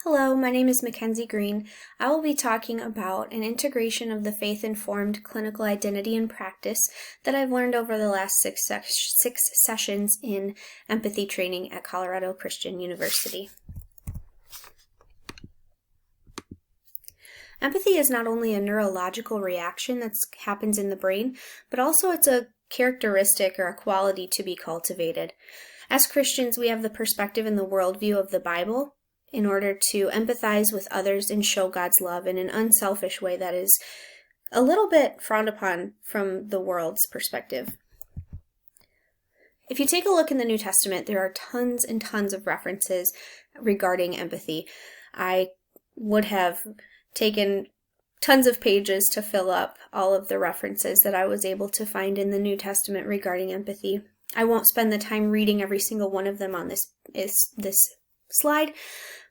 Hello, my name is Mackenzie Green. I will be talking about an integration of the faith-informed clinical identity and practice that I've learned over the last six sessions in empathy training at Colorado Christian University. Empathy is not only a neurological reaction that happens in the brain, but also it's a characteristic or a quality to be cultivated. As Christians, we have the perspective and the worldview of the Bible in order to empathize with others and show God's love in an unselfish way that is a little bit frowned upon from the world's perspective. If you take a look in the New Testament, there are tons and tons of references regarding empathy. I would have taken tons of pages to fill up all of the references that I was able to find in the New Testament regarding empathy. I won't spend the time reading every single one of them on this slide,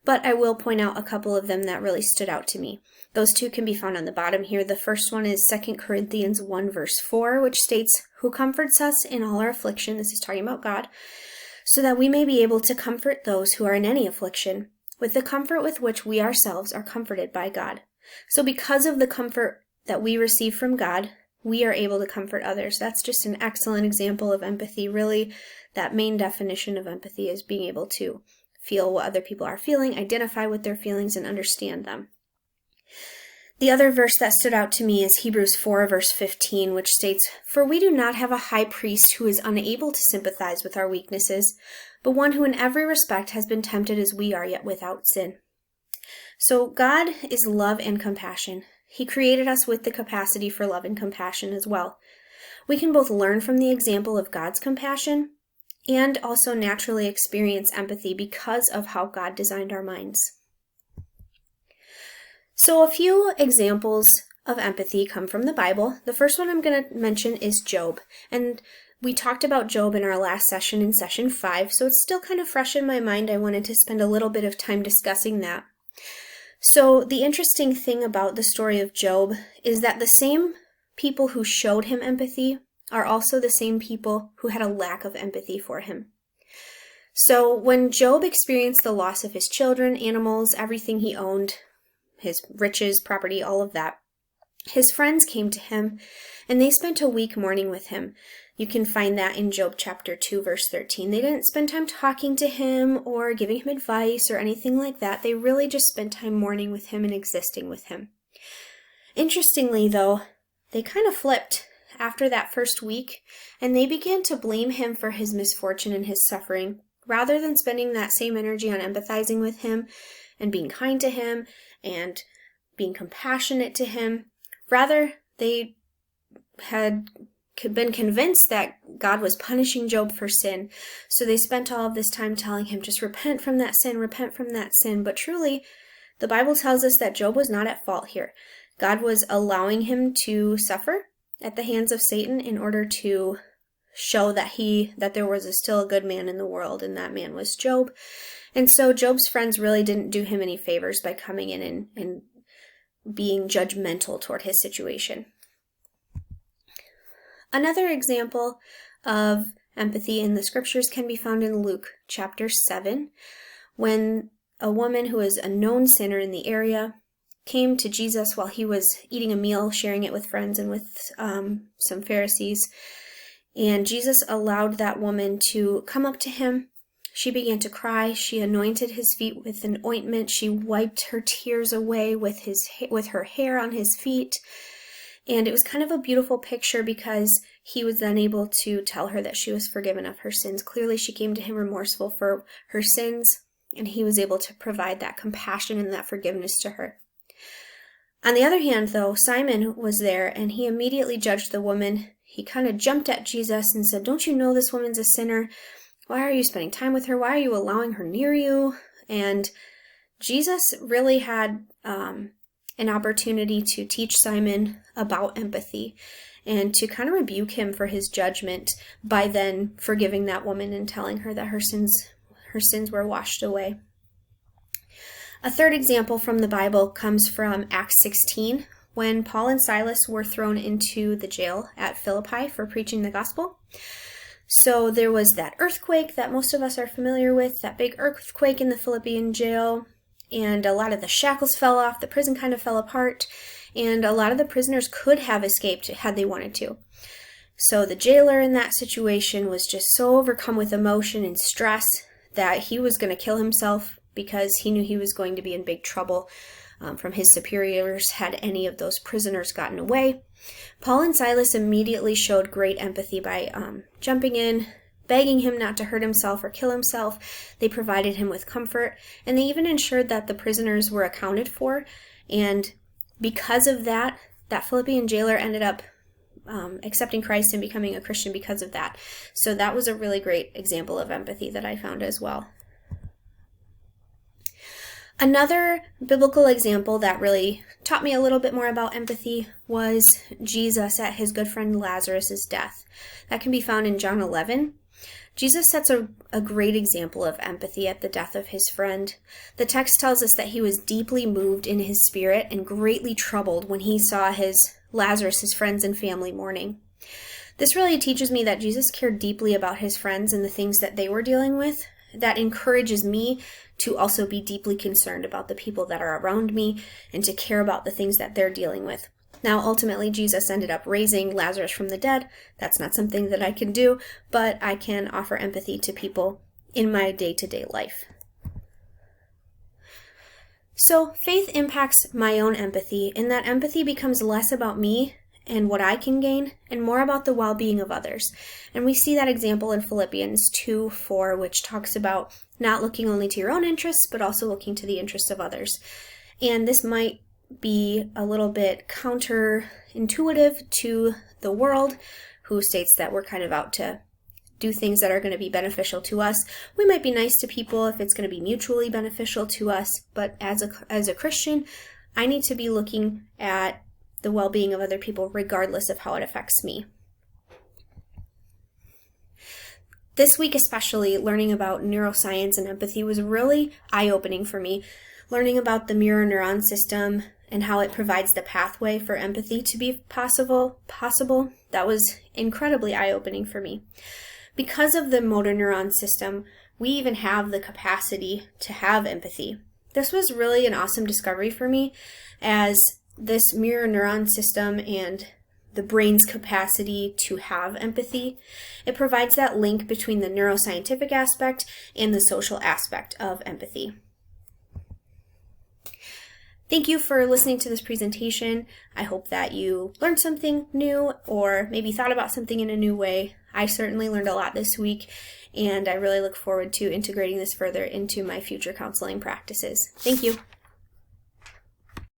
but I will point out a couple of them that really stood out to me. Those two can be found on the bottom here. The first one is 2 Corinthians 1 verse 4, which states, "Who comforts us in all our affliction," this is talking about God, "so that we may be able to comfort those who are in any affliction, with the comfort with which we ourselves are comforted by God." So because of the comfort that we receive from God, we are able to comfort others. That's just an excellent example of empathy. Really, that main definition of empathy is being able to feel what other people are feeling, identify with their feelings, and understand them. The other verse that stood out to me is Hebrews 4 verse 15, which states, "For we do not have a high priest who is unable to sympathize with our weaknesses, but one who in every respect has been tempted as we are, yet without sin." So God is love and compassion. He created us with the capacity for love and compassion as well. We can both learn from the example of God's compassion and also naturally experience empathy because of how God designed our minds. So a few examples of empathy come from the Bible. The first one I'm going to mention is Job. And we talked about Job in our last session in session 5, so it's still kind of fresh in my mind. I wanted to spend a little bit of time discussing that. So the interesting thing about the story of Job is that the same people who showed him empathy are also the same people who had a lack of empathy for him. So when Job experienced the loss of his children, animals, everything he owned, his riches, property, all of that, his friends came to him and they spent a week mourning with him. You can find that in Job chapter 2 verse 13. They didn't spend time talking to him or giving him advice or anything like that. They really just spent time mourning with him and existing with him. Interestingly though, they kind of flipped after that first week, and they began to blame him for his misfortune and his suffering, rather than spending that same energy on empathizing with him and being kind to him and being compassionate to him. Rather, they had been convinced that God was punishing Job for sin, so they spent all of this time telling him, just repent from that sin, repent from that sin. But truly, the Bible tells us that Job was not at fault here. God was allowing him to suffer at the hands of Satan in order to show that there was still a good man in the world, and that man was Job. And so Job's friends really didn't do him any favors by coming in and being judgmental toward his situation. Another example of empathy in the scriptures can be found in Luke chapter 7, when a woman who is a known sinner in the area came to Jesus while he was eating a meal, sharing it with friends and with some Pharisees. And Jesus allowed that woman to come up to him. She began to cry. She anointed his feet with an ointment. She wiped her tears away with her hair on his feet. And it was kind of a beautiful picture because he was then able to tell her that she was forgiven of her sins. Clearly, she came to him remorseful for her sins, and he was able to provide that compassion and that forgiveness to her. On the other hand, though, Simon was there, and he immediately judged the woman. He kind of jumped at Jesus and said, "Don't you know this woman's a sinner? Why are you spending time with her? Why are you allowing her near you?" And Jesus really had an opportunity to teach Simon about empathy and to kind of rebuke him for his judgment by then forgiving that woman and telling her that her sins were washed away. A third example from the Bible comes from Acts 16, when Paul and Silas were thrown into the jail at Philippi for preaching the gospel. So there was that earthquake that most of us are familiar with, that big earthquake in the Philippian jail. and a lot of the shackles fell off, the prison kind of fell apart, and a lot of the prisoners could have escaped had they wanted to. So the jailer in that situation was just so overcome with emotion and stress that he was going to kill himself because he knew he was going to be in big trouble from his superiors had any of those prisoners gotten away. Paul and Silas immediately showed great empathy by jumping in, begging him not to hurt himself or kill himself. They provided him with comfort, and they even ensured that the prisoners were accounted for. And because of that, that Philippian jailer ended up accepting Christ and becoming a Christian because of that. So that was a really great example of empathy that I found as well. Another biblical example that really taught me a little bit more about empathy was Jesus at his good friend Lazarus' death. That can be found in John 11. Jesus sets a great example of empathy at the death of his friend. The text tells us that he was deeply moved in his spirit and greatly troubled when he saw Lazarus' friends and family mourning. This really teaches me that Jesus cared deeply about his friends and the things that they were dealing with. That encourages me to also be deeply concerned about the people that are around me and to care about the things that they're dealing with. Now, ultimately, Jesus ended up raising Lazarus from the dead. That's not something that I can do, but I can offer empathy to people in my day-to-day life. So, faith impacts my own empathy, in that empathy becomes less about me and what I can gain, and more about the well-being of others. And we see that example in Philippians 2:4, which talks about not looking only to your own interests, but also looking to the interests of others. And this might be a little bit counterintuitive to the world, who states that we're kind of out to do things that are going to be beneficial to us. We might be nice to people if it's going to be mutually beneficial to us, but as a Christian, I need to be looking at the well-being of other people regardless of how it affects me. This week especially, learning about neuroscience and empathy was really eye-opening for me. Learning about the mirror neuron system and how it provides the pathway for empathy to be possible, that was incredibly eye-opening for me. Because of the motor neuron system, we even have the capacity to have empathy. This was really an awesome discovery for me, as this mirror neuron system and the brain's capacity to have empathy, it provides that link between the neuroscientific aspect and the social aspect of empathy. Thank you for listening to this presentation. I hope that you learned something new or maybe thought about something in a new way. I certainly learned a lot this week, and I really look forward to integrating this further into my future counseling practices. Thank you.